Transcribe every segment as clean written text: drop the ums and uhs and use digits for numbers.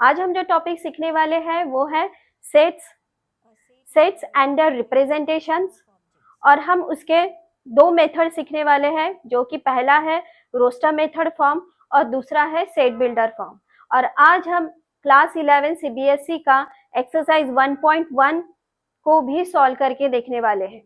आज हम जो टॉपिक सीखने वाले हैं वो है sets sets and their representations. और हम उसके दो मेथड सीखने वाले हैं, जो कि पहला है रोस्टर मेथड फॉर्म और दूसरा है सेट बिल्डर फॉर्म। और आज हम क्लास 11 सीबीएसई का एक्सरसाइज 1.1 को भी सॉल्व करके देखने वाले हैं।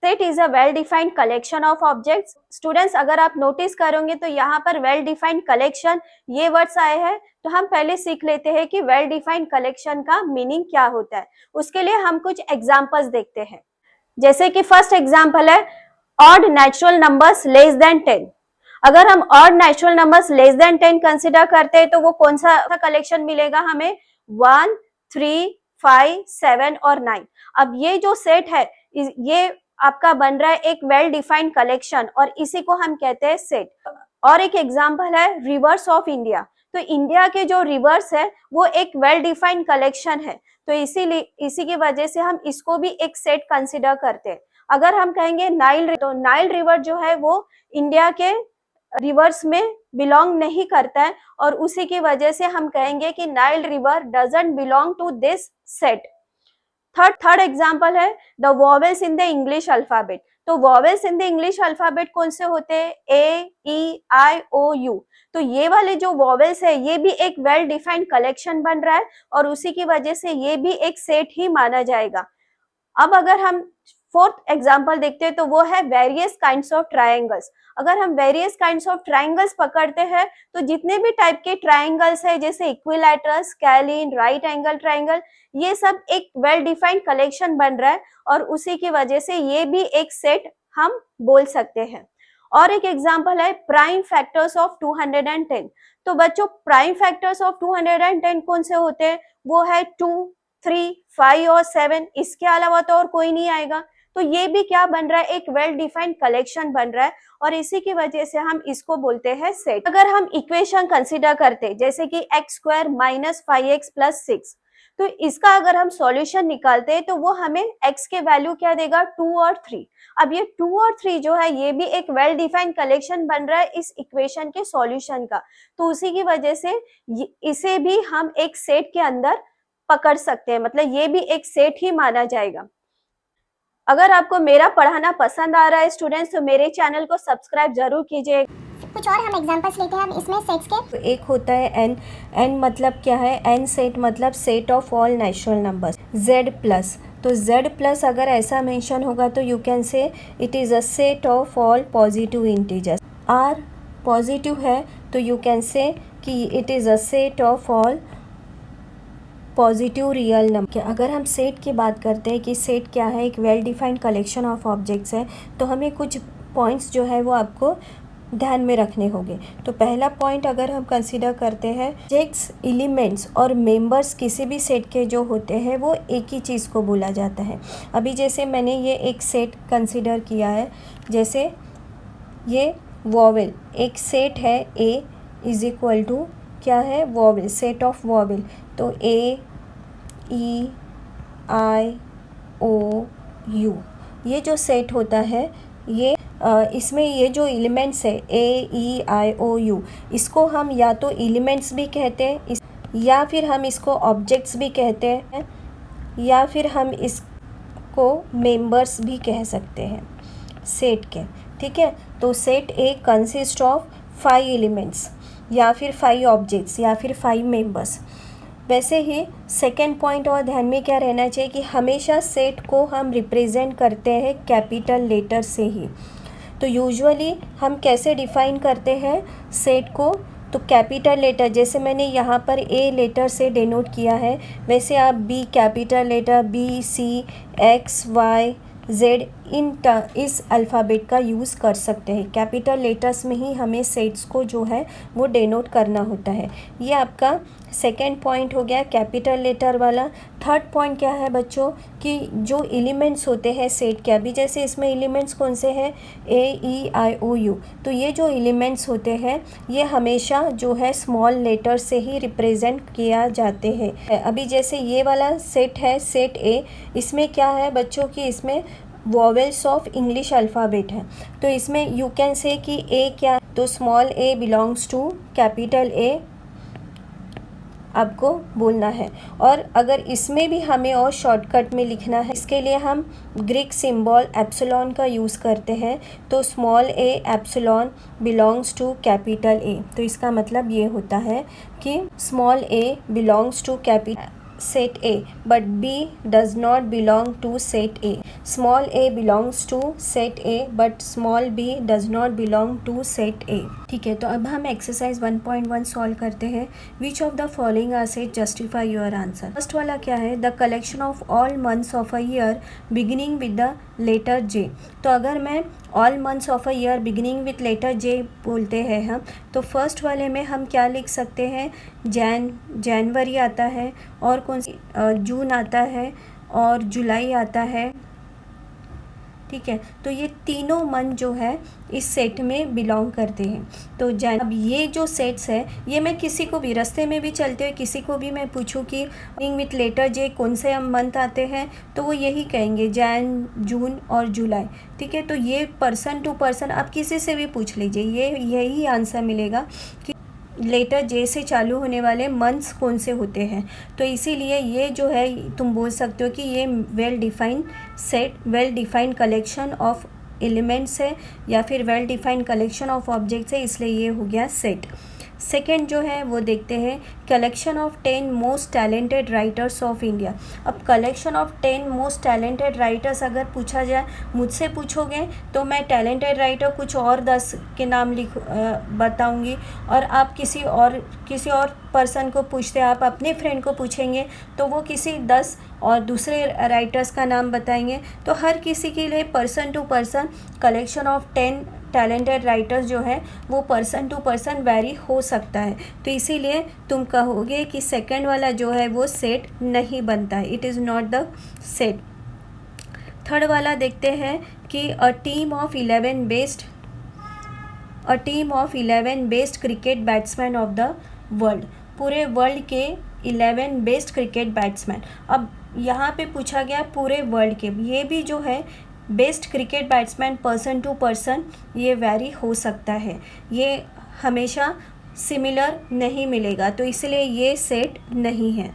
Set is a well defined collection of objects. Students, अगर आप नोटिस करोगे तो यहाँ पर वेल डिफाइंड कलेक्शन ये वर्ड्स आए हैं, तो हम पहले सीख लेते हैं कि वेल डिफाइंड कलेक्शन का मीनिंग क्या होता है। उसके लिए हम कुछ एग्जांपल्स देखते हैं। जैसे कि फर्स्ट एग्जांपल है odd natural numbers less than 10। अगर हम odd natural numbers less than 10 consider करते हैं तो वो कौन सा कलेक्शन मिलेगा हमें? 1, 3, 5, 7 और 9। अब ये जो सेट है ये आपका बन रहा है एक वेल डिफाइंड कलेक्शन और इसी को हम कहते हैं सेट। और एक एग्जांपल है रिवर्स ऑफ इंडिया। तो इंडिया के जो रिवर्स है वो एक वेल डिफाइंड कलेक्शन है, तो इसीलिए इसी की वजह से हम इसको भी एक सेट कंसिडर करते हैं। अगर हम कहेंगे नाइल, तो नाइल रिवर जो है वो इंडिया के रिवर्स में बिलोंग नहीं करता है और उसी की वजह से हम कहेंगे कि Nile river doesn't belong to this set. Third example है the vowels in the English alphabet. तो vowels in the English alphabet कौन से होते हैं? A, E, I, O, U. तो ये वाले जो वॉवेल्स है ये भी एक वेल डिफाइंड कलेक्शन बन रहा है और उसी की वजह से ये भी एक सेट ही माना जाएगा। अब अगर हम फोर्थ एग्जांपल देखते हैं तो वो है वेरियस काइंड्स ऑफ ट्रायंगल्स। अगर हम वेरियस काइंड्स ऑफ ट्रायंगल्स पकड़ते हैं तो जितने भी टाइप के ट्रायंगल्स है जैसे equilateral, scalene, right angle triangle, ये सब एक वेल डिफाइंड कलेक्शन बन रहा है और उसी की वजह से ये भी एक सेट हम बोल सकते हैं। और एक एग्जांपल है प्राइम फैक्टर्स ऑफ 210। तो बच्चों प्राइम फैक्टर्स ऑफ 210 कौन से होते हैं? वो है 2, 3, 5 और 7। इसके अलावा तो और कोई नहीं आएगा। तो ये भी क्या बन रहा है? एक वेल डिफाइंड कलेक्शन बन रहा है और इसी की वजह से हम इसको बोलते हैं सेट। अगर हम इक्वेशन कंसीडर करते जैसे कि x square minus 5x plus 6, तो इसका अगर हम सॉल्यूशन निकालते हैं तो वो हमें x के वैल्यू क्या देगा? 2 और 3। अब ये 2 और 3 जो है ये भी एक वेल डिफाइंड कलेक्शन बन रहा है इस इक्वेशन के सॉल्यूशन का, तो उसी की वजह से इसे भी हम एक सेट के अंदर पकड़ सकते हैं, मतलब ये भी एक सेट ही माना जाएगा। अगर आपको मेरा पढ़ाना पसंद आ रहा है स्टूडेंट्स तो मेरे चैनल को सब्सक्राइब जरूर कीजिए। कुछ और हम एग्जांपल्स लेते हैं अब इसमें सेट्स के। तो एक होता है एन। एन मतलब क्या है? एन सेट मतलब set of all natural numbers. Z plus, तो जेड प्लस अगर ऐसा मेंशन होगा तो you can say it is a set of all positive integers. R positive है तो यू कैन से कि it is a set of all positive real number. अगर हम सेट की बात करते हैं कि सेट क्या है, एक well defined collection of objects है, तो हमें कुछ पॉइंट्स जो है वो आपको ध्यान में रखने होंगे। तो पहला पॉइंट अगर हम कंसीडर करते हैं ऑब्जेक्ट्स, एलिमेंट्स और मेंबर्स किसी भी सेट के जो होते हैं वो एक ही चीज़ को बोला जाता है। अभी जैसे मैंने ये एक सेट कंसीडर किया है, जैसे ये वॉवेल एक सेट है, ए इज इक्वल टू क्या है? Vowel, set of vowel. तो ए, ई, आई, ओ, यू, ये जो सेट होता है ये इसमें ये जो एलिमेंट्स है ए, ई, आई, ओ, यू, इसको हम या तो एलिमेंट्स भी कहते हैं या फिर हम इसको ऑब्जेक्ट्स भी कहते हैं या फिर हम इसको मेंबर्स भी कह सकते हैं सेट के। ठीक है, तो set A consist of 5 elements या फिर 5 ऑब्जेक्ट्स या फिर 5 मेंबर्स। वैसे ही सेकेंड पॉइंट और ध्यान में क्या रहना चाहिए कि हमेशा सेट को हम रिप्रेजेंट करते हैं कैपिटल लेटर से ही। तो यूजुअली हम कैसे डिफ़ाइन करते हैं सेट को? तो कैपिटल लेटर, जैसे मैंने यहाँ पर ए लेटर से डिनोट किया है, वैसे आप बी कैपिटल लेटर, बी, सी, एक्स, वाई, जेड इस अल्फ़ाबेट का यूज़ कर सकते हैं। कैपिटल लेटर्स में ही हमें सेट्स को जो है वो डिनोट करना होता है। ये आपका सेकेंड पॉइंट हो गया कैपिटल लेटर वाला। थर्ड पॉइंट क्या है बच्चों कि जो एलिमेंट्स होते हैं सेट के, अभी जैसे इसमें एलिमेंट्स कौन से हैं? A, E, I, O, U. तो ये जो एलिमेंट्स होते हैं ये हमेशा जो है स्मॉल लेटर से ही रिप्रेजेंट किया जाते हैं। अभी जैसे ये वाला सेट है, सेट ए, इसमें क्या है बच्चों कि इसमें वॉवेल्स ऑफ इंग्लिश अल्फ़ाबेट है। तो इसमें यू कैन से कि ए क्या, तो small a belongs to capital A आपको बोलना है। और अगर इसमें भी हमें और शॉर्टकट में लिखना है, इसके लिए हम ग्रीक सिंबल एप्सिलॉन का यूज़ करते हैं। तो small a epsilon belongs to capital A. तो इसका मतलब ये होता है कि small a belongs to set A but B does not belong to set A. Small a belongs to set A but small b does not belong to set A. ठीक है, तो अब हम एक्सरसाइज 1.1 सॉल्व करते हैं। Which of the following are set justify your answer. First वाला क्या है, the collection of all months of a year beginning with the letter J. तो अगर मैं all months of a year beginning with letter J बोलते हैं हम, तो फर्स्ट वाले में हम क्या लिख सकते हैं, जनवरी आता है, और कौन सी जून आता है, और जुलाई आता है। ठीक है, तो ये तीनों मंथ जो है इस सेट में बिलोंग करते हैं। तो अब ये जो सेट्स है, ये मैं किसी को भी रास्ते में भी चलते हुए किसी को भी मैं पूछूं कि विथ लेटर जे कौन से मंथ आते हैं, तो वो यही कहेंगे जैन, जून और जुलाई। ठीक है, तो ये पर्सन टू पर्सन आप किसी से भी पूछ लीजिए, ये यही आंसर मिलेगा कि लेटर जे से चालू होने वाले मंथ्स कौन से होते हैं। तो इसीलिए ये जो है तुम बोल सकते हो कि ये well defined set, well defined collection of elements है, या फिर well defined collection of objects है, इसलिए ये हो गया सेट। सेकेंड जो है वो देखते हैं, collection of 10 most talented writers of India. अब collection of 10 most talented writers अगर पूछा जाए, मुझसे पूछोगे तो मैं टैलेंटेड राइटर कुछ और 10 के नाम बताऊंगी, और आप किसी और पर्सन को पूछते, आप अपने फ्रेंड को पूछेंगे तो वो किसी 10 और दूसरे राइटर्स का नाम बताएंगे। तो हर किसी के लिए person to person collection of 10 talented writers जो है वो पर्सन टू पर्सन वेरी हो सकता है। तो इसीलिए तुम कहोगे कि सेकंड वाला जो है वो सेट नहीं बनता है, it is not the set. Third वाला देखते हैं कि a team of 11 best cricket batsman of the world. पूरे वर्ल्ड के 11 बेस्ट क्रिकेट बैट्समैन। अब यहाँ पे पूछा गया पूरे वर्ल्ड के, ये भी जो है best cricket batsman person to person ये वैरी हो सकता है, ये हमेशा सिमिलर नहीं मिलेगा, तो इसलिए ये सेट नहीं है।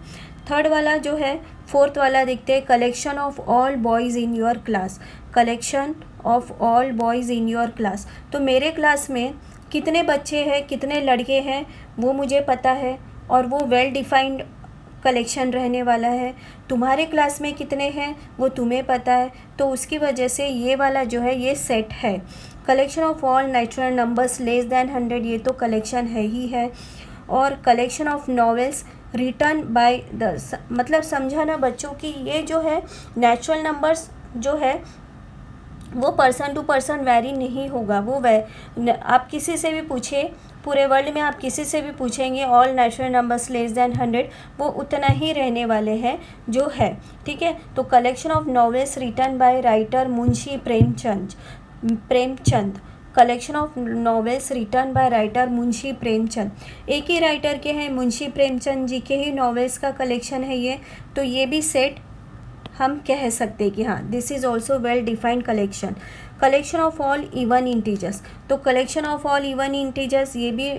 थर्ड वाला जो है, फोर्थ वाला देखते हैं, collection of all boys in your class. Collection of all boys in your class, तो मेरे क्लास में कितने बच्चे हैं, कितने लड़के हैं वो मुझे पता है, और वो वेल डिफाइंड कलेक्शन रहने वाला है। तुम्हारे क्लास में कितने हैं वो तुम्हें पता है, तो उसकी वजह से ये वाला जो है ये सेट है। Collection of all natural numbers less than 100, ये तो कलेक्शन है ही है। और collection of novels written by the, मतलब समझा ना बच्चों कि ये जो है नेचुरल नंबर्स जो है वो पर्सन टू पर्सन वेरी नहीं होगा। वो आप किसी से भी पूछिए, पूरे वर्ल्ड में आप किसी से भी पूछेंगे all natural numbers less than 100, वो उतना ही रहने वाले हैं जो है। ठीक है, तो collection of novels written by writer Munshi Premchand. Collection of novels written by writer Munshi Premchand, एक ही राइटर के हैं, मुंशी प्रेमचंद जी के ही नॉवेल्स का कलेक्शन है ये, तो ये भी सेट हम कह सकते हैं कि हाँ this is also well defined collection. Collection of all even integers, तो collection of all even integers ये भी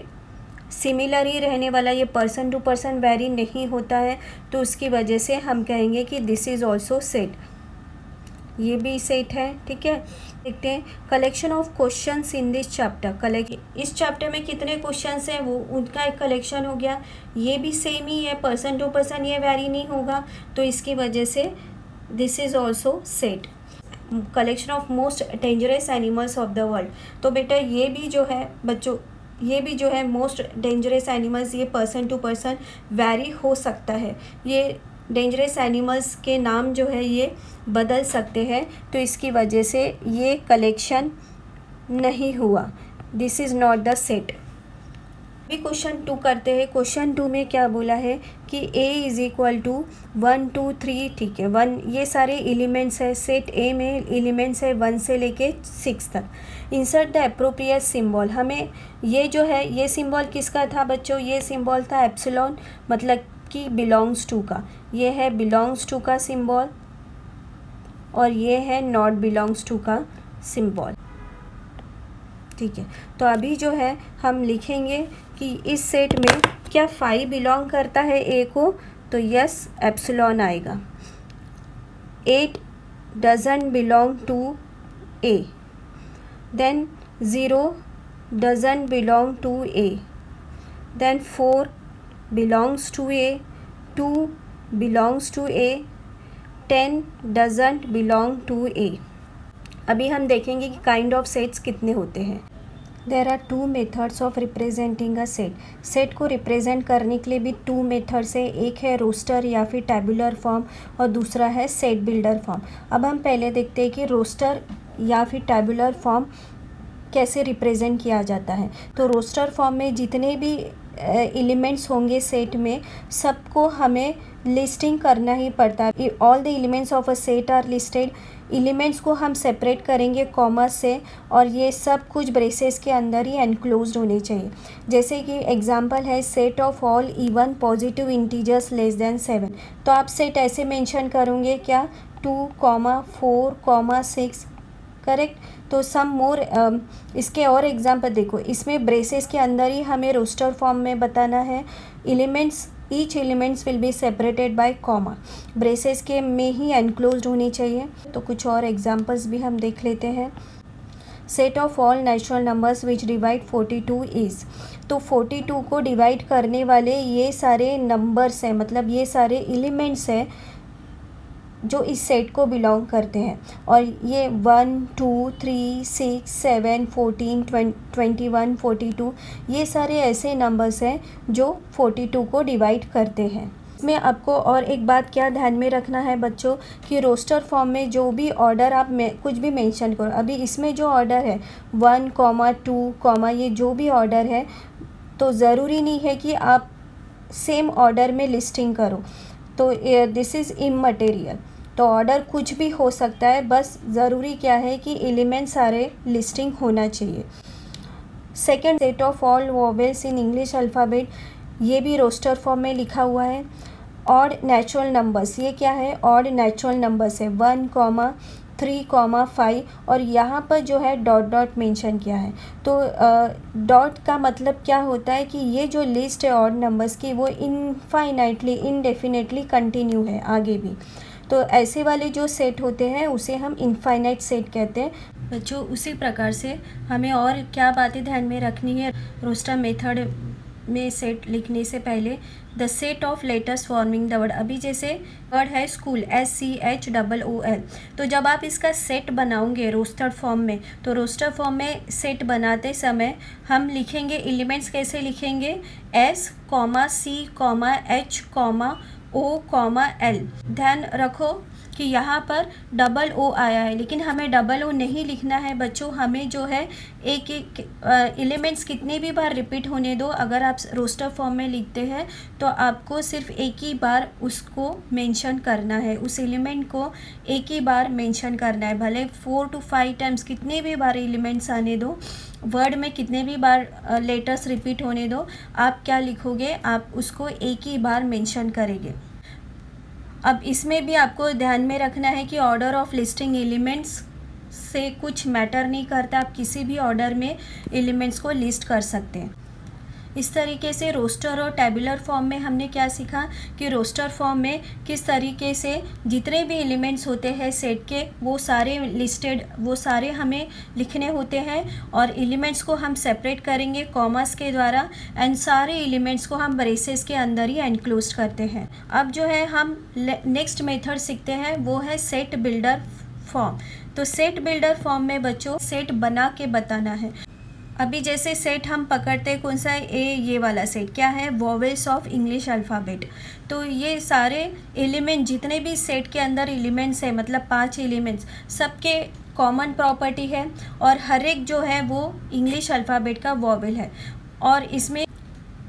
सिमिलर ही रहने वाला, ये पर्सन टू पर्सन वेरी नहीं होता है, तो उसकी वजह से हम कहेंगे कि दिस इज़ ऑल्सो सेट, ये भी सेट है। ठीक है, देखते हैं collection of questions in this chapter. इस चैप्टर में कितने क्वेश्चंस हैं वो उनका एक कलेक्शन हो गया, ये भी सेम ही है, पर्सन टू पर्सन ये वेरी नहीं होगा, तो इसकी वजह से this is also set. Collection of most dangerous animals of the world, तो बेटा ये भी जो है बच्चों, ये भी जो है मोस्ट डेंजरस एनिमल्स, ये पर्सन टू पर्सन वेरी हो सकता है, ये डेंजरस एनिमल्स के नाम जो है ये बदल सकते हैं, तो इसकी वजह से ये कलेक्शन नहीं हुआ, this is not the set. अभी क्वेश्चन 2 करते हैं। क्वेश्चन 2 में क्या बोला है कि a इज़ इक्वल टू 1 2 3, ठीक है 1, ये सारे एलिमेंट्स है, सेट a में एलिमेंट्स है 1 से लेके 6 तक। इंसर्ट द एप्रोप्रिएट सिंबल, हमें ये जो है ये सिंबल किसका था बच्चों, ये सिंबल था एप्सिलॉन, मतलब कि बिलोंग्स टू का, ये है बिलोंग्स टू का सिंबल, और ये है नॉट बिलोंग्स टू का सिंबल। ठीक है, तो अभी जो है हम लिखेंगे कि इस सेट में क्या 5 बिलोंग करता है ए को, तो यस एप्सिलॉन आएगा। 8 doesn't belong to A, then 0 doesn't belong to A, then 4 belongs to A, 2 belongs to A, 10 doesn't belong to A। अभी हम देखेंगे कि काइंड ऑफ सेट्स कितने होते हैं। There are 2 methods of representing a set. Set को represent करने के लिए भी 2 मेथड्स है, एक है रोस्टर या फिर टैबुलर फॉर्म और दूसरा है सेट बिल्डर फॉर्म। अब हम पहले देखते हैं कि रोस्टर या फिर टैबुलर फॉर्म कैसे रिप्रेजेंट किया जाता है। तो रोस्टर फॉर्म में जितने भी एलिमेंट्स होंगे सेट में, सबको हमें लिस्टिंग करना ही पड़ता है। All the elements of a set are listed. Elements को हम सेपरेट करेंगे कॉमा से, और ये सब कुछ ब्रेसेस के अंदर ही एनक्लोज्ड होने चाहिए। जैसे कि एग्जांपल है set of all even positive integers less than 7। तो आप सेट ऐसे मेंशन करोगे क्या, 2, 4, 6, करेक्ट। तो सम मोर इसके और एग्जांपल देखो, इसमें ब्रेसेस के अंदर ही हमें रोस्टर फॉर्म में बताना है। Elements, each elements will be separated by comma, braces के में ही एनक्लोज्ड होनी चाहिए। तो कुछ और एग्जांपल्स भी हम देख लेते हैं। Set of all natural numbers which divide 42 is. तो 42 को डिवाइड करने वाले ये सारे नंबर्स हैं, मतलब ये सारे एलिमेंट्स हैं जो इस सेट को बिलोंग करते हैं। और ये 1, 2, 3, 6, 7, 14, 21, 42 ये सारे ऐसे नंबर्स हैं जो 42 को डिवाइड करते हैं। इसमें आपको और एक बात क्या ध्यान में रखना है बच्चों, कि रोस्टर फॉर्म में जो भी ऑर्डर आप कुछ भी मेंशन करो, अभी इसमें जो ऑर्डर है 1, 2, ये जो भी ऑर्डर है, तो ज़रूरी नहीं है कि आप सेम ऑर्डर में लिस्टिंग करो। तो दिस इज़ इमटेरियल। तो ऑर्डर कुछ भी हो सकता है, बस ज़रूरी क्या है कि एलिमेंट सारे लिस्टिंग होना चाहिए। Second, set of all vowels in English alphabet, ये भी रोस्टर फॉर्म में लिखा हुआ है। ऑड नेचुरल नंबर्स, ये क्या है, ऑड नेचुरल नंबर्स है 1, 3, 5, और यहाँ पर जो है डॉट मेंशन किया है। तो डॉट का मतलब क्या होता है कि ये जो लिस्ट है ऑड नंबर्स की, वो इनफाइनाइटली, इनडेफिनेटली कंटिन्यू है आगे भी। तो ऐसे वाले जो सेट होते हैं उसे हम इनफाइनाइट सेट कहते हैं। बच्चों उसी प्रकार से हमें और क्या बातें ध्यान में रखनी है रोस्टर मेथड में सेट लिखने से पहले। The set of letters forming the word, अभी जैसे वर्ड है स्कूल, SCHOOL, तो जब आप इसका सेट बनाओगे रोस्टर फॉर्म में, तो रोस्टर फॉर्म में सेट बनाते समय हम लिखेंगे, एलिमेंट्स कैसे लिखेंगे, S, C, H, O, L। ध्यान रखो कि यहाँ पर O आया है, लेकिन हमें O नहीं लिखना है बच्चों। हमें जो है एक एलिमेंट्स कितने भी बार रिपीट होने दो। अगर आप रोस्टर फॉर्म में लिखते हैं तो आपको सिर्फ एक ही बार उसको मेंशन करना है, उस एलिमेंट को एक ही बार मेंशन करना है। भले 4 to 5 टाइम्स कितने भी बार एलिमेंट्स आने दो, वर्ड में कितने भी बार लेटर्स रिपीट होने दो, आप क्या लिखोगे, आप उसको एक ही बार मेंशन करेंगे। अब इसमें भी आपको ध्यान में रखना है कि ऑर्डर ऑफ लिस्टिंग एलिमेंट्स से कुछ मैटर नहीं करता, आप किसी भी ऑर्डर में एलिमेंट्स को लिस्ट कर सकते हैं। इस तरीके से रोस्टर और टैबुलर फॉर्म में हमने क्या सीखा कि रोस्टर फॉर्म में किस तरीके से जितने भी एलिमेंट्स होते हैं सेट के, वो सारे लिस्टेड, वो सारे हमें लिखने होते हैं, और एलिमेंट्स को हम सेपरेट करेंगे कॉमास के द्वारा, एंड सारे एलिमेंट्स को हम ब्रेसेस के अंदर ही एनक्लोज करते हैं। अब जो है हम नेक्स्ट मेथड सीखते हैं, वो है सेट बिल्डर फॉर्म। तो सेट बिल्डर फॉर्म में बच्चों सेट बना के बताना है। अभी जैसे सेट हम पकड़ते हैं, कौन सा है, ये वाला सेट क्या है, वोवेल्स ऑफ इंग्लिश अल्फ़ाबेट। तो ये सारे एलिमेंट जितने भी सेट के अंदर एलिमेंट्स है, मतलब 5 एलिमेंट्स, सबके कॉमन प्रॉपर्टी है, और हर एक जो है वो इंग्लिश अल्फ़ाबेट का वोवेल है, और इसमें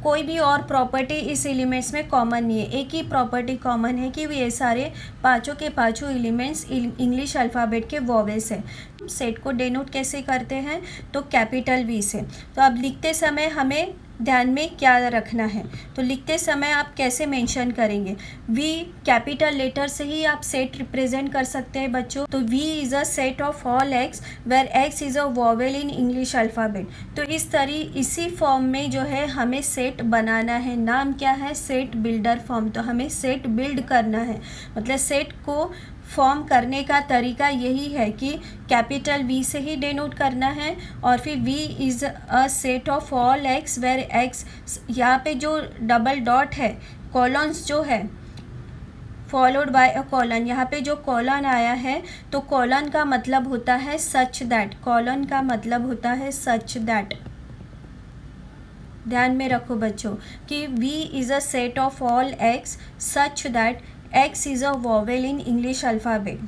कोई भी और प्रॉपर्टी इस एलिमेंट्स में कॉमन नहीं है। एक ही प्रॉपर्टी कॉमन है कि ये सारे पाँचों के पाँचों एलिमेंट्स इंग्लिश अल्फ़ाबेट के वोवेल्स हैं। सेट को डिनोट कैसे करते हैं, तो कैपिटल V से। तो अब लिखते समय हमें ध्यान में क्या रखना है। तो लिखते समय आप कैसे मेंशन करेंगे, वी कैपिटल लेटर से ही आप सेट रिप्रेजेंट कर सकते हैं बच्चों। तो V is a set of all x where x is a vowel in English alphabet. तो इसी फॉर्म में जो है हमें सेट बनाना है। नाम क्या है, सेट बिल्डर फॉर्म। तो हमें सेट बिल्ड करना है, मतलब सेट को फॉर्म करने का तरीका यही है कि कैपिटल वी से ही डिनोट करना है, और फिर V is a set of all x where x, यहाँ पे जो डबल डॉट है, कॉलन्स जो है, फॉलोड बाय अ कॉलन, यहाँ पे जो कॉलन आया है तो कॉलन का मतलब होता है सच दैट। कॉलन का मतलब होता है सच दैट। ध्यान में रखो बच्चों कि V is a set of all x such that x is a vowel in English alphabet.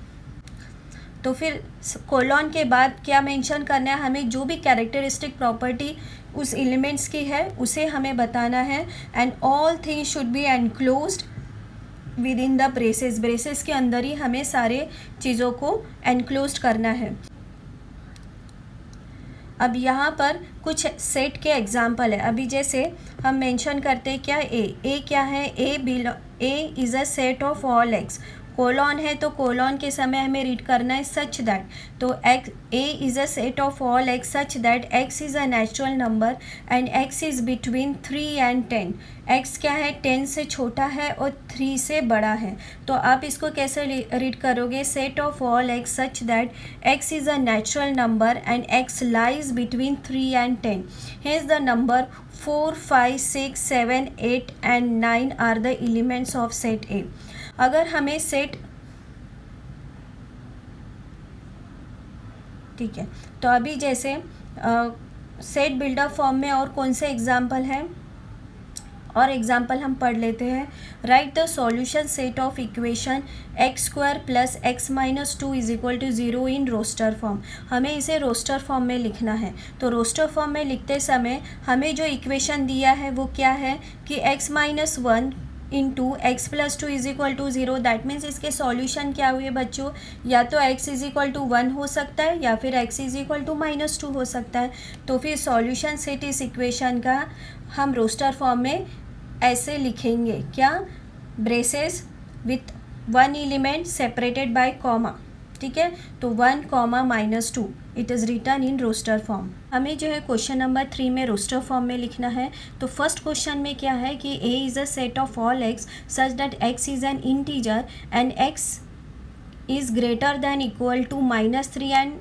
तो फिर कोलॉन के बाद क्या मेंशन करना है, हमें जो भी कैरेक्टरिस्टिक प्रॉपर्टी उस एलिमेंट्स की है उसे हमें बताना है। And all things should be enclosed with in the braces. Braces के अंदर ही हमें सारे चीज़ों को एनक्लोज्ड करना है। अब यहाँ पर कुछ सेट के एग्जाम्पल है। अभी जैसे हम मेंशन करते हैं क्या, ए क्या है, ए is a set of all x. Colon है तो कोलॉन के समय हमें रीड करना है सच दैट। तो ए is a set of all x such that x is a natural number and x is between 3 and 10। X क्या है, 10 से छोटा है और 3 से बड़ा है। तो आप इसको कैसे रीड करोगे, set of all x such that x is a natural number and x lies between 3 and 10। Hence the number 4, 5, 6, 7, 8 and 9 are the elements of set A. अगर हमें सेट, ठीक है, तो अभी जैसे सेट बिल्डर फॉर्म में और कौन से एग्जाम्पल हैं, और एग्जाम्पल हम पढ़ लेते हैं। Write the solution set of equation x square plus x minus 2 is equal to 0 in roster form. हमें इसे रोस्टर फॉर्म में लिखना है। तो रोस्टर फॉर्म में लिखते समय हमें जो इक्वेशन दिया है वो क्या है कि x minus 1 into x plus 2 is equal to 0। That means इसके सॉल्यूशन क्या हुए बच्चों, या तो x इज इक्वल टू 1 हो सकता है या फिर x इज इक्वल टू -2 हो सकता है। तो फिर सॉल्यूशन सेट इस इक्वेशन का हम रोस्टर फॉर्म में ऐसे लिखेंगे क्या, braces with 1 element separated by comma. ठीक है, तो 1, -2 it is written in roster form. हमें जो है क्वेश्चन नंबर 3 में रोस्टर फॉर्म में लिखना है। तो फर्स्ट क्वेश्चन में क्या है कि A is a set of all x such that x is an integer and x is greater than equal to -3 and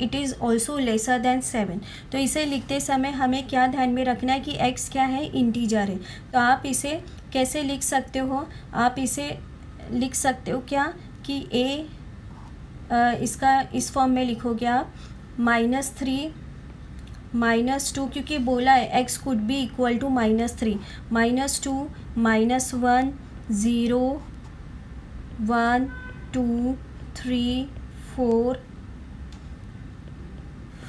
it is also lesser than 7। तो इसे लिखते समय हमें क्या ध्यान में रखना है कि x क्या है, इंटीजर है। तो आप इसे कैसे लिख सकते हो, आप इसे लिख सकते हो क्या कि a इसका इस फॉर्म में लिखोगे आप -3 -2, क्योंकि बोला है x could be equal to -3, -2 -1 0 1 2 3 4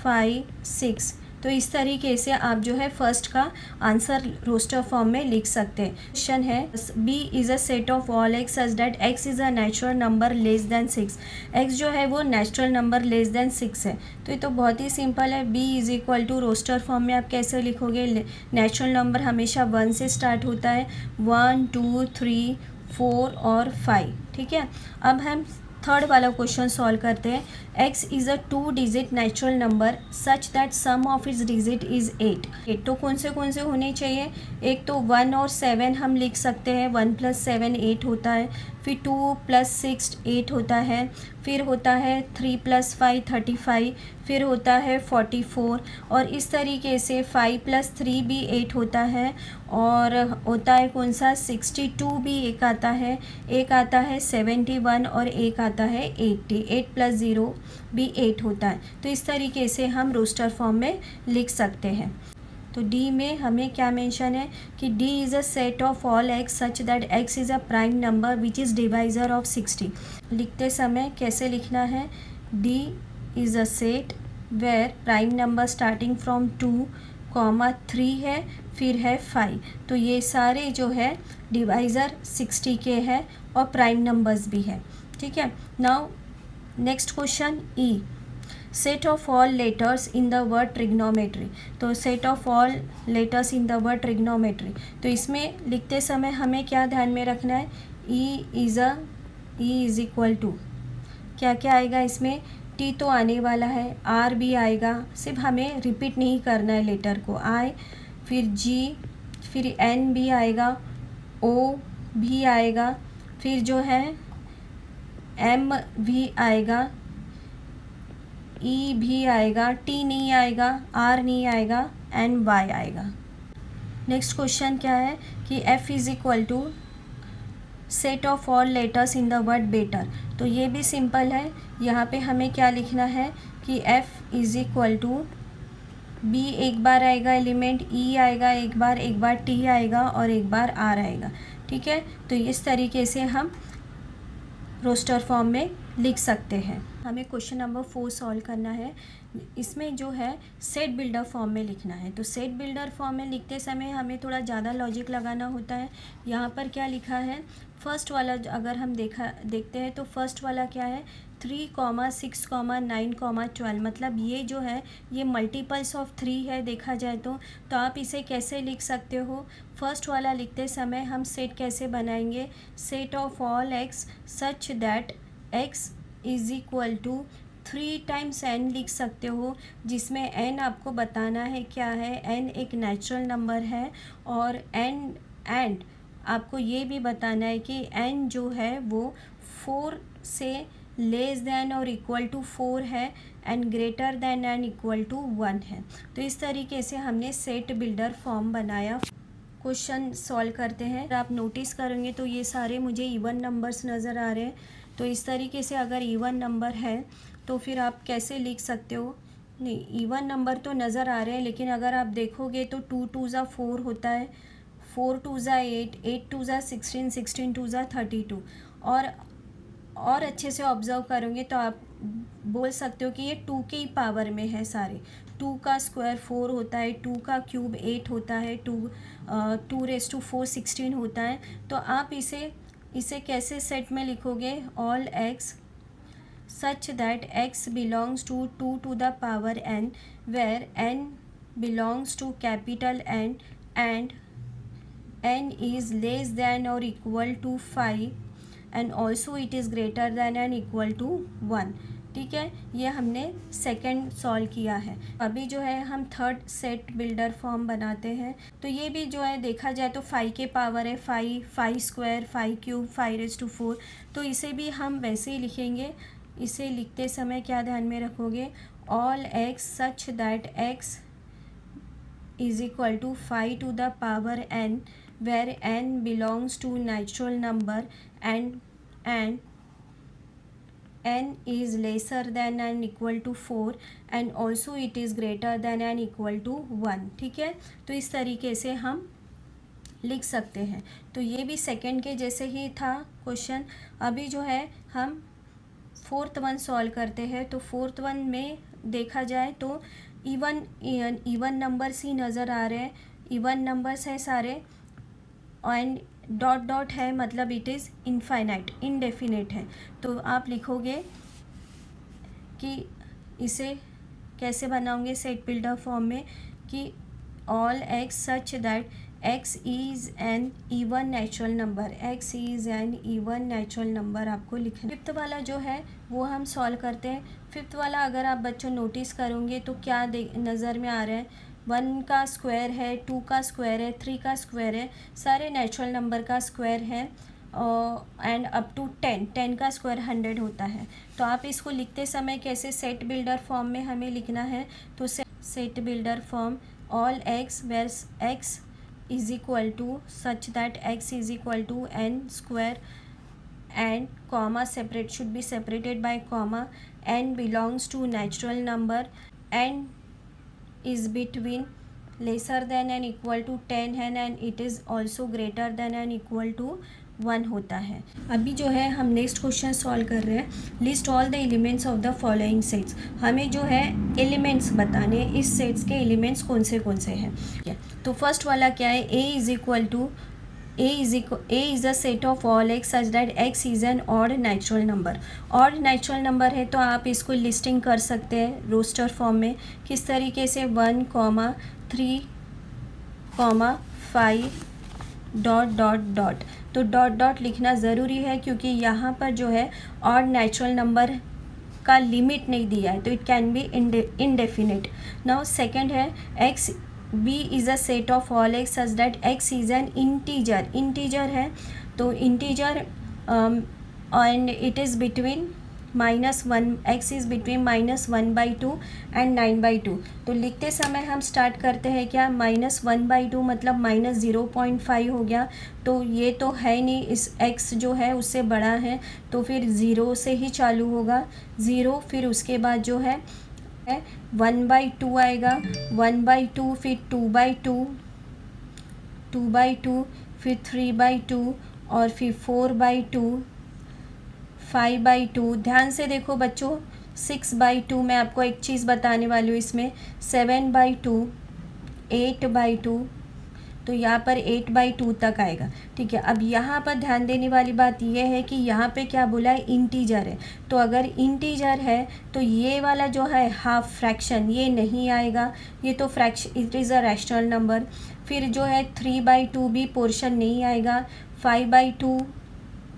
5 6। तो इस तरीके से आप जो है फर्स्ट का आंसर रोस्टर फॉर्म में लिख सकते हैं। क्वेश्चन है B is a set of all x such that x is a natural number less than 6। X जो है वो नेचुरल नंबर लेस दैन 6 है। तो ये तो बहुत ही सिंपल है। B is equal to roster form में आप कैसे लिखोगे, नेचुरल नंबर हमेशा 1 से स्टार्ट होता है, 1 2 3 4 और 5। ठीक है, अब हम थर्ड वाला क्वेश्चन सॉल्व करते हैं। x is a 2 digit natural number such that sum of its digit is 8। तो कौन से होने चाहिए, एक तो 1 और 7 हम लिख सकते हैं, 1 + 7 8 होता है, फिर 2 + 6 8 होता है, फिर होता है 3 + 5 35, फिर होता है 44, और इस तरीके से 5 + 3 भी 8 होता है, और होता है कौन सा 62 भी एक आता है, एक आता है 71 और एक आता है 80। 8 + 0 भी 8 होता है। तो इस तरीके से हम रोस्टर फॉर्म में लिख सकते हैं। तो डी में हमें क्या मेंशन है कि D is a set of all x such that x is a prime number which is divisor of 60। लिखते समय कैसे लिखना है, D is a set where prime number starting from 2, 3 है, फिर है 5। तो ये सारे जो है डिवाइज़र 60 के हैं और प्राइम नंबर्स भी है। ठीक है, now next question E set of all letters in the word trigonometry. तो set of all letters in the word trigonometry, तो इसमें लिखते समय हमें क्या ध्यान में रखना है, ई इज़ इक्वल टू क्या क्या आएगा इसमें, टी तो आने वाला है, आर भी आएगा, सिर्फ हमें रिपीट नहीं करना है लेटर को, आई, फिर जी, फिर एन भी आएगा, ओ भी आएगा, फिर जो है एम भी आएगा, ई भी आएगा, टी नहीं आएगा, आर नहीं आएगा, एंड वाई आएगा। नेक्स्ट क्वेश्चन क्या है कि F is equal to set of all letters in the word better. तो ये भी सिंपल है, यहाँ पे हमें क्या लिखना है कि F is equal to B एक बार आएगा एलिमेंट, ई आएगा एक बार टी आएगा और एक बार आर आएगा, ठीक है। तो इस तरीके से हम रोस्टर फॉर्म में लिख सकते हैं। हमें क्वेश्चन नंबर 4 सॉल्व करना है, इसमें जो है सेट बिल्डर फॉर्म में लिखना है। तो सेट बिल्डर फॉर्म में लिखते समय हमें थोड़ा ज़्यादा लॉजिक लगाना होता है। यहाँ पर क्या लिखा है, फर्स्ट वाला अगर हम देखते हैं तो फर्स्ट वाला क्या है 3, 6, 9, 12, मतलब ये जो है ये मल्टीपल्स ऑफ 3 है देखा जाए तो आप इसे कैसे लिख सकते हो। फर्स्ट वाला लिखते समय हम सेट कैसे बनाएंगे, set of all x such that x is equal to 3 times n लिख सकते हो, जिसमें n आपको बताना है क्या है, n एक नेचुरल नंबर है और एंड आपको ये भी बताना है कि n जो है वो 4 से लेस दैन और इक्वल टू 4 है and greater than and equal to 1 है। तो इस तरीके से हमने सेट बिल्डर फॉर्म बनाया। क्वेश्चन सॉल्व करते हैं, आप नोटिस करेंगे तो ये सारे मुझे इवन नंबर्स नज़र आ रहे हैं। तो इस तरीके से अगर इवन नंबर है तो फिर आप कैसे लिख सकते हो, नहीं इवन नंबर तो नज़र आ रहे हैं, लेकिन अगर आप देखोगे तो 2 2 ज़ा 4 होता है, 4 2 ज़ा 8, 8 2 ज़ा 16, 16 2 ज़ा 32। और अच्छे से ऑब्ज़र्व करोगे तो आप बोल सकते हो कि ये 2 की पावर में है सारे। 2 का स्क्वायर 4 होता है, 2 का क्यूब 8 होता है, 2 रेज़ टू 4 16 होता है। तो आप इसे कैसे सेट में लिखोगे, all x such that x belongs to 2 to the power n, where n belongs to capital N and n is less than or equal to 5 and also it is greater than and equal to 1। ठीक है, ये हमने second solve किया है। अभी जो है हम थर्ड सेट बिल्डर फॉर्म बनाते हैं। तो ये भी जो है देखा जाए तो 5 के पावर है, 5 स्क्वायर, 5 क्यूब, 5 रेज़ टू 4। तो इसे भी हम वैसे ही लिखेंगे। इसे लिखते समय क्या ध्यान में रखोगे, all x such that x is equal to 5 to the power n, where n belongs to natural number and n is lesser than and equal to 4 and also it is greater than and equal to 1। ठीक है, तो इस तरीके से हम लिख सकते हैं। तो ये भी सेकंड के जैसे ही था क्वेश्चन। अभी जो है हम फोर्थ वन सॉल्व करते हैं। तो फोर्थ वन में देखा जाए तो इवन नंबर्स ही नज़र आ रहे हैं, इवन नंबर्स है सारे एंड डॉट डॉट है, मतलब इट इज़ इनफाइनाइट, इनडेफिनेट है। तो आप लिखोगे कि इसे कैसे बनाओगे सेट बिल्डर फॉर्म में कि all x such that x is an even natural number, x is an even natural number आपको लिखना। फिफ्थ वाला जो है वो हम सॉल्व करते हैं। फिफ्थ वाला अगर आप बच्चों नोटिस करोगे तो क्या नज़र में आ रहा है, 1 का स्क्वायर है, 2 का स्क्वायर है, 3 का स्क्वायर है, सारे नेचुरल नंबर का स्क्वायर है एंड अप टू 10 का स्क्वायर 100 होता है। तो आप इसको लिखते समय कैसे सेट बिल्डर फॉर्म में हमें लिखना है। तो set builder form all x where x is equal to such that x is equal to n square and comma should be separated by comma, n belongs to natural number, n is between lesser than and equal to 10 है and it is also greater than and equal to 1 होता है। अभी जो है हम next question solve कर रहे हैं। List all the elements of the following sets. हमें जो है एलिमेंट्स बताने, इस सेट्स के एलिमेंट्स कौन से हैं। तो फर्स्ट वाला क्या है, a is equal to A is a set of all x such that x is an odd natural number. odd natural number है तो आप इसको लिस्टिंग कर सकते हैं रोस्टर फॉर्म में किस तरीके से 1, 3, 5 डॉट डॉट डॉट। तो डॉट डॉट लिखना ज़रूरी है क्योंकि यहाँ पर जो है odd natural number का लिमिट नहीं दिया है तो it can be indefinite. Now second है x B is a set of all x such that x is an integer. Integer है तो integer and it is between -1, x is between -1/2 and 9/2। तो लिखते समय हम स्टार्ट करते हैं क्या, -1/2 मतलब -0.5 हो गया। तो ये तो है नहीं, इस x जो है उससे बड़ा है तो फिर 0 से ही चालू होगा, 0। फिर उसके बाद जो है 1/2 आएगा, 1/2 फिर 2/2, 2/2 फिर 3/2 और फिर 4/2, 5/2। ध्यान से देखो बच्चों, 6/2 मैं आपको एक चीज़ बताने वाली हूँ इसमें, 7/2, 8/2। तो यहाँ पर 8/2 तक आएगा, ठीक है। अब यहाँ पर ध्यान देने वाली बात यह है कि यहाँ पे क्या बोला है, इंटीजर है। तो अगर इंटीजर है तो ये वाला जो है हाफ फ्रैक्शन ये नहीं आएगा, ये तो fraction, it is a rational number. फिर जो है 3/2 भी पोर्शन नहीं आएगा, 5/2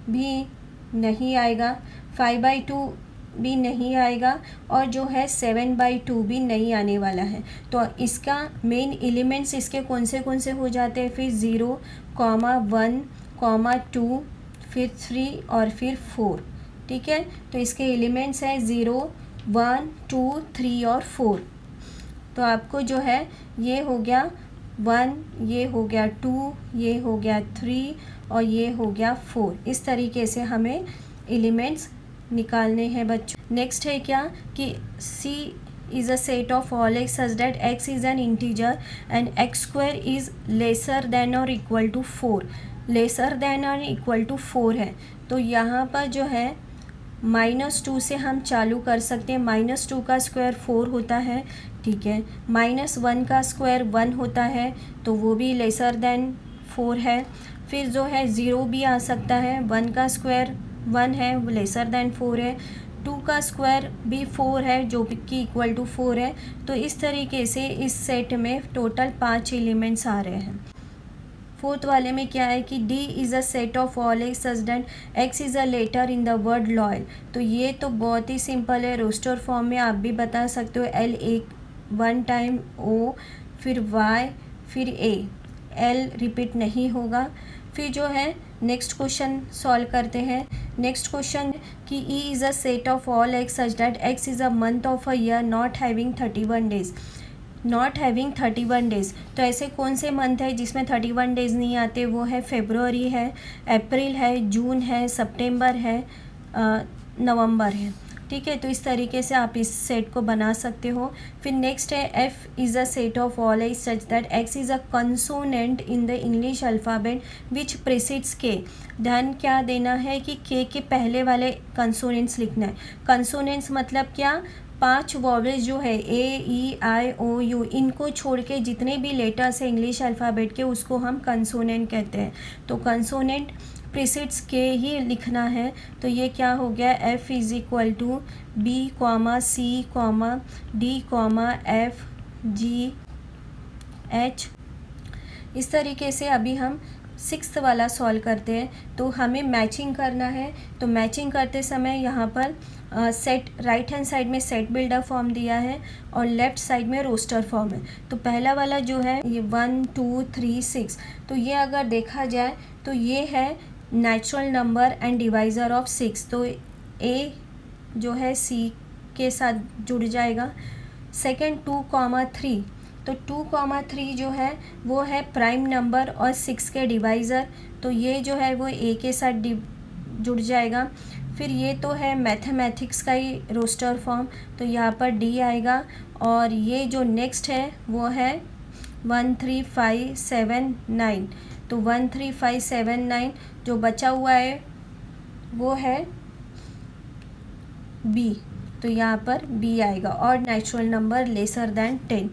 भी नहीं आएगा, 5/2 भी नहीं आएगा और जो है 7/2 भी नहीं आने वाला है। तो इसका मेन एलिमेंट्स इसके कौन से हो जाते हैं, फिर 0, 1, 2, फिर 3 और फिर 4, ठीक है। तो इसके एलिमेंट्स हैं 0, 1, 2, 3 और 4। तो आपको जो है ये हो गया 1, ये हो गया 2, ये हो गया 3 और ये हो गया 4। इस तरीके से हमें एलिमेंट्स निकालने हैं बच्चों। नेक्स्ट है क्या कि C is a set of all x such that x is an integer and x square is lesser than or equal to 4। lesser than or equal to 4 है तो यहाँ पर जो है -2 से हम चालू कर सकते हैं। -2 का स्क्वायर 4 होता है, ठीक है। -1 का स्क्वायर 1 होता है तो वो भी लेसर देन 4 है। फिर जो है 0 भी आ सकता है, 1 का स्क्वायर 1 है, लेसर देन 4 है। 2 का स्क्वायर भी 4 है जो कि इक्वल टू 4 है। तो इस तरीके से इस सेट में टोटल 5 एलिमेंट्स आ रहे हैं। फोर्थ वाले में क्या है कि D is a set of all x such that x is a letter in the word loyal. तो ये तो बहुत ही सिंपल है, रोस्टर फॉर्म में आप भी बता सकते हो। L एक 1 टाइम, O फिर Y फिर A, L रिपीट नहीं होगा। फिर जो है नेक्स्ट क्वेश्चन सॉल्व करते हैं। नेक्स्ट क्वेश्चन कि E is a set of all x such that x is a month of a year not having 31 days. Not having 31 days, तो ऐसे कौन से मंथ है जिसमें 31 डेज नहीं आते, वो है फेब्रुअरी है, अप्रैल है, जून है, सितंबर है, नवंबर है, ठीक है। तो इस तरीके से आप इस सेट को बना सकते हो। फिर नेक्स्ट है F is a set of all x such that x is a consonant in the English alphabet which precedes K। ध्यान क्या देना है कि K के पहले वाले कंसोनेंट्स लिखना है। कंसोनेंट्स मतलब क्या, 5 वॉवेल्स जो है A, E, I, O, U, इनको छोड़ के जितने भी लेटर्स हैं इंग्लिश अल्फ़ाबेट के उसको हम कंसोनेंट कहते हैं। तो कंसोनेंट प्रीसीड्स के ही लिखना है। तो ये क्या हो गया, F is equal to B, C, D, F, G, H। इस तरीके से अभी हम 6th वाला सॉल्व करते हैं। तो हमें मैचिंग करना है, तो मैचिंग करते समय यहाँ पर सेट राइट हैंड साइड में सेट बिल्डर फॉर्म दिया है और लेफ़्ट साइड में रोस्टर फॉर्म है। तो पहला वाला जो है ये 1, 2, 3, 6, तो ये अगर देखा जाए तो ये है natural number and divisor of 6। तो A जो है C के साथ जुड़ जाएगा। सेकेंड 2, 3, तो 2, 3 जो है वो है प्राइम नंबर और 6 के डिवाइज़र। तो ये जो है वो A के साथ जुड़ जाएगा। फिर ये तो है मैथमेटिक्स का ही रोस्टर फॉर्म, तो यहाँ पर D आएगा। और ये जो नेक्स्ट है वो है 1, 3, 5, 7, 9, तो 1, 3, 5, 7, 9 जो बचा हुआ है वो है B। तो यहाँ पर B आएगा और नेचुरल नंबर लेसर दैन 10।